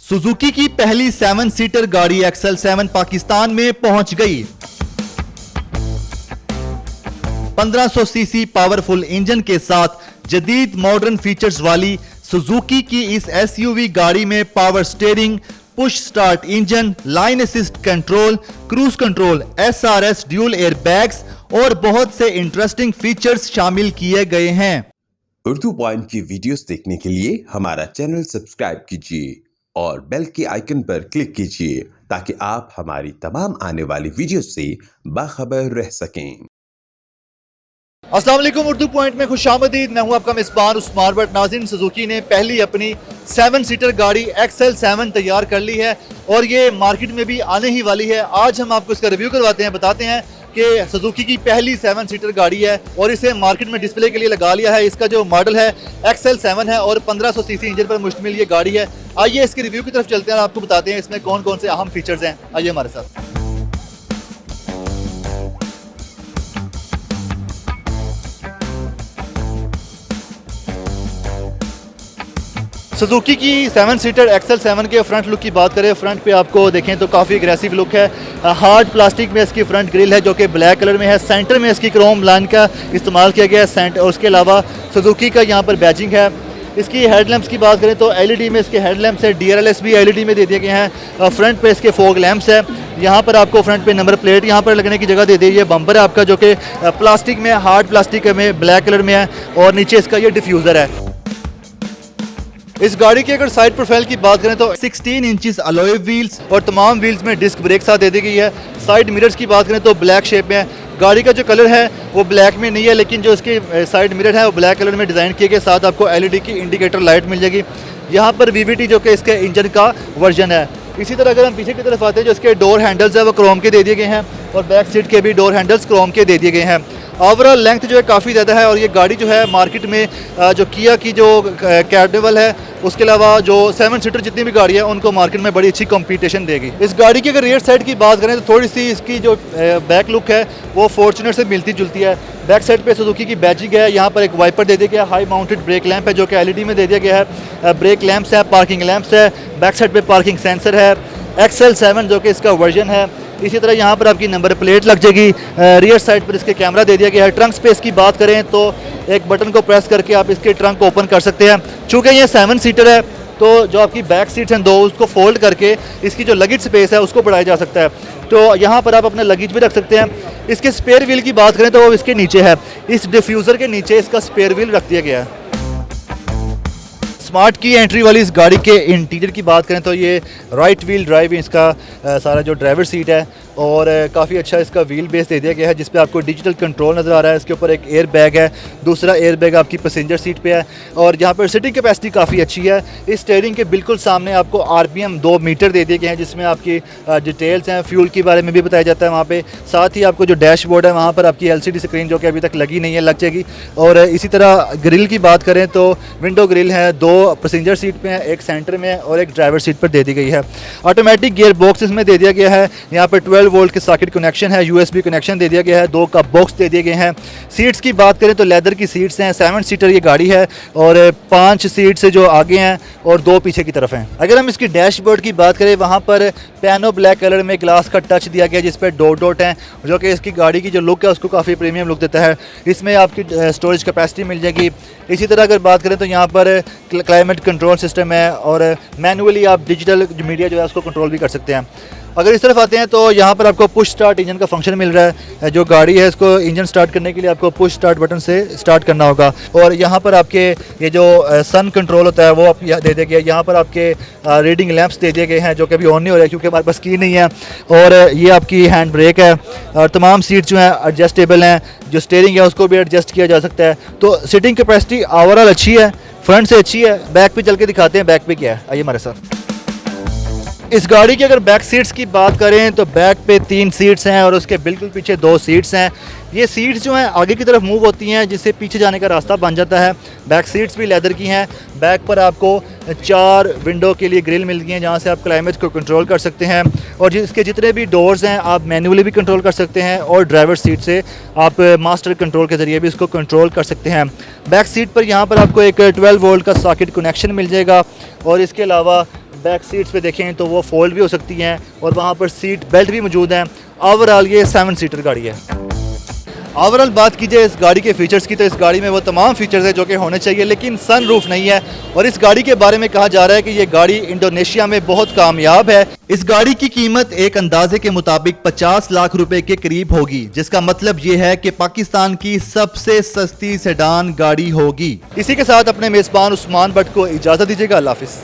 Suzuki की पहली 7 seater गाड़ी एक्सेल 7 पाकिस्तान में पहुंच गई। 1500 सीसी पावरफुल इंजन के साथ जदीद मॉडर्न फीचर्स वाली सुजुकी की इस एसयूवी गाड़ी में power steering, push start engine, line assist control, cruise control, SRS dual air bags और बहुत से इंटरेस्टिंग फीचर्स शामिल किए गए हैं। उर्दू पॉइंट की वीडियोस देखने के लिए हमारा चैनल सब्सक्राइब कीजिए और बेल के आइकन पर क्लिक कीजिए ताकि आप हमारी तमाम आने वाली वीडियोस से बाखबर रह सकें। अस्सलाम वालेकुम, उर्दू पॉइंट में खुशामदीद। मैं हूं आपका मेज़बान उस्मान भट्ट। नाज़रीन, सुजुकी ने पहली अपनी 7 सीटर गाड़ी एक्सेल 7 तैयार कर ली है और ये मार्केट में भी आने ही वाली है। आज हम आपको इसका रिव्यू करवाते हैं, बताते हैं कि सुजुकी की पहली 7 सीटर गाड़ी है और इसे मार्केट में डिस्प्ले के लिए लगा लिया है। इसका जो मॉडल है एक्सेल 7 है और 1500 सीसी इंजन पर मुश्तमिल ये गाड़ी है। आइए इसके रिव्यू की तरफ चलते हैं और आपको बताते हैं इसमें कौन कौन से अहम फीचर्स हैं। आइए हमारे साथ। सुजुकी की 7 सीटर एक्सेल 7 के फ्रंट लुक की बात करें, फ्रंट पे आपको देखें तो काफ़ी एग्रेसिव लुक है। हार्ड प्लास्टिक में इसकी फ्रंट ग्रिल है जो कि ब्लैक कलर में है। सेंटर में इसकी क्रोम लाइन का इस्तेमाल किया गया है सेंटर, और उसके अलावा सुजुकी का यहाँ पर बैजिंग है। इसकी हेडलैम्प्स की बात करें तो एलईडी में इसके हेडलैम्प्स है, डीआरएलएस भी एलईडी में दे दिए गए हैं। फ्रंट पे इसके फॉग लैंप्स है। यहाँ पर आपको फ्रंट पे नंबर प्लेट यहाँ पर लगने की जगह दे दी है। बम्पर है आपका जो कि प्लास्टिक में, हार्ड प्लास्टिक में ब्लैक कलर में है और नीचे इसका ये डिफ्यूज़र है। इस गाड़ी की अगर साइड प्रोफाइल की बात करें तो 16 इंचेस अलॉय व्हील्स और तमाम व्हील्स में डिस्क ब्रेक साथ दे दी गई है। साइड मिरर्स की बात करें तो ब्लैक शेप में है। गाड़ी का जो कलर है वो ब्लैक में नहीं है, लेकिन जो इसके साइड मिरर है वो ब्लैक कलर में डिज़ाइन किए गए। साथ आपको एलईडी की इंडिकेटर लाइट मिल जाएगी। यहाँ पर वीवीटी जो कि इसके इंजन का वर्जन है। इसी तरह अगर हम पीछे की तरफ आते हैं, जो इसके डोर हैंडल्स है वो क्रोम के दे दिए गए हैं और बैक सीट के भी डोर हैंडल्स क्रोम के दे दिए गए हैं। ओवरऑल लेंथ जो है काफ़ी ज़्यादा है और ये गाड़ी जो है मार्केट में जो किया की जो कैर्निवल है, उसके अलावा जो 7 सीटर जितनी भी गाड़ी है उनको मार्केट में बड़ी अच्छी कंपटीशन देगी। इस गाड़ी की अगर रियर साइड की बात करें तो थोड़ी सी इसकी जो बैक लुक है वो फॉर्च्यूनर से मिलती जुलती है। बैक साइड पे सुजुकी की बैजिंग है। यहाँ पर एक वाइपर दे दिया गया है। हाई माउंटेड ब्रेक लैंप है जो कि एलईडी में दे दिया गया है। ब्रेक लैंप्स है, पार्किंग लैंप्स है, बैक साइड पे पार्किंग सेंसर है। एक्सेल 7 जो कि इसका वर्जन है। इसी तरह यहाँ पर आपकी नंबर प्लेट लग जाएगी। रियर साइड पर इसके कैमरा दे दिया गया है। ट्रंक स्पेस की बात करें तो एक बटन को प्रेस करके आप इसके ट्रंक को ओपन कर सकते हैं। चूँकि ये 7 सीटर है तो जो आपकी बैक सीट्स हैं 2, उसको फोल्ड करके इसकी जो लगेज स्पेस है उसको बढ़ाया जा सकता है। तो यहाँ पर आप अपना लगेज भी रख सकते हैं। इसके स्पेयर व्हील की बात करें तो वो इसके नीचे है। इस डिफ्यूज़र के नीचे इसका स्पेयर व्हील रख दिया गया है। स्मार्ट की एंट्री वाली इस गाड़ी के इंटीरियर की बात करें तो ये राइट व्हील ड्राइव इसका सारा जो ड्राइवर सीट है और काफ़ी अच्छा इसका व्हील बेस दे दिया गया है जिस पे आपको डिजिटल कंट्रोल नज़र आ रहा है। इसके ऊपर एक एयर बैग है, दूसरा एयर बैग आपकी पैसेंजर सीट पे है और यहाँ पर सिटिंग कैपेसिटी काफ़ी अच्छी है। इस स्टीयरिंग के बिल्कुल सामने आपको RPM 2 मीटर दे दिए गए हैं जिसमें आपकी डिटेल्स हैं, फ्यूल के बारे में भी बताया जाता है वहाँ पे। साथ ही आपको जो डैशबोर्ड है वहाँ पर आपकी LCD स्क्रीन जो कि अभी तक लगी नहीं है, लग जाएगी। और इसी तरह ग्रिल की बात करें तो विंडो ग्रिल है, 2 पैसेंजर सीट पे है, एक सेंटर में और एक ड्राइवर सीट पर दे दी गई है। ऑटोमेटिक गियर बॉक्स इसमें दे दिया गया है। यहाँ पर 12 वोल्ट के सॉकेट कनेक्शन है, USB कनेक्शन दे दिया गया है, 2 का बॉक्स दे दिए गए हैं। सीट्स की बात करें तो लेदर की सीट्स हैं। 7 सीटर ये गाड़ी है और 5 सीट्स जो आगे हैं और 2 पीछे की तरफ हैं। अगर हम इसकी डैशबोर्ड की बात करें, वहाँ पर पियानो ब्लैक कलर में ग्लास का टच दिया गया जिस पर डॉट डॉट हैं जो कि इसकी गाड़ी की जो लुक है उसको काफ़ी प्रीमियम लुक देता है। इसमें आपकी स्टोरेज कैपेसिटी मिल जाएगी। इसी तरह अगर बात करें तो यहाँ पर क्लाइमेट कंट्रोल सिस्टम है और मैनुअली आप डिजिटल मीडिया जो है उसको कंट्रोल भी कर सकते हैं। अगर इस तरफ आते हैं तो यहाँ पर आपको पुश स्टार्ट इंजन का फंक्शन मिल रहा है। जो गाड़ी है इसको इंजन स्टार्ट करने के लिए आपको पुश स्टार्ट बटन से स्टार्ट करना होगा। और यहाँ पर आपके ये जो सन कंट्रोल होता है वो आप दे दिया गया। यहाँ पर आपके रीडिंग लैंप्स दे दिए गए हैं जो कि अभी ऑन नहीं हो रहे क्योंकि हमारे पास की नहीं है। और ये आपकी हैंड ब्रेक है और तमाम सीट जो हैं एडजस्टेबल हैं। जो स्टीयरिंग है उसको भी एडजस्ट किया जा सकता है। तो सीटिंग कैपेसिटी ओवरऑल अच्छी है, फ्रंट से अच्छी है। बैक पे चल के दिखाते हैं बैक पे क्या है। आइए हमारे साथ। इस गाड़ी की अगर बैक सीट्स की बात करें तो बैक पे 3 सीट्स हैं और उसके बिल्कुल पीछे 2 सीट्स हैं। ये सीट्स जो हैं आगे की तरफ मूव होती हैं जिससे पीछे जाने का रास्ता बन जाता है। बैक सीट्स भी लेदर की हैं। बैक पर आपको 4 विंडो के लिए ग्रिल मिल गई हैं जहाँ से आप क्लाइमेट को कंट्रोल कर सकते हैं और जिसके जितने भी डोर्स हैं आप मैनुअली भी कंट्रोल कर सकते हैं और ड्राइवर सीट से आप मास्टर कंट्रोल के ज़रिए भी इसको कंट्रोल कर सकते हैं। बैक सीट पर यहाँ पर आपको एक 12 वोल्ट का सॉकेट कनेक्शन मिल जाएगा और इसके अलावा बैक सीट्स पे देखें तो वो फोल्ड भी हो सकती हैं और वहाँ पर सीट बेल्ट भी मौजूद हैं। ओवरऑल ये 7 सीटर गाड़ी है। ओवरऑल बात कीजिए इस गाड़ी के फीचर्स की तो इस गाड़ी में वो तमाम फीचर्स है जो कि होने चाहिए, लेकिन सनरूफ नहीं है। और इस गाड़ी के बारे में कहा जा रहा है कि ये गाड़ी इंडोनेशिया में बहुत कामयाब है। इस गाड़ी की कीमत एक अंदाजे के मुताबिक 50 लाख रुपए के करीब होगी, जिसका मतलब ये है कि पाकिस्तान की सबसे सस्ती सेडान गाड़ी होगी। इसी के साथ अपने मेजबान उस्मान भट्ट को इजाजत दीजिएगा। अल्लाह हाफिज।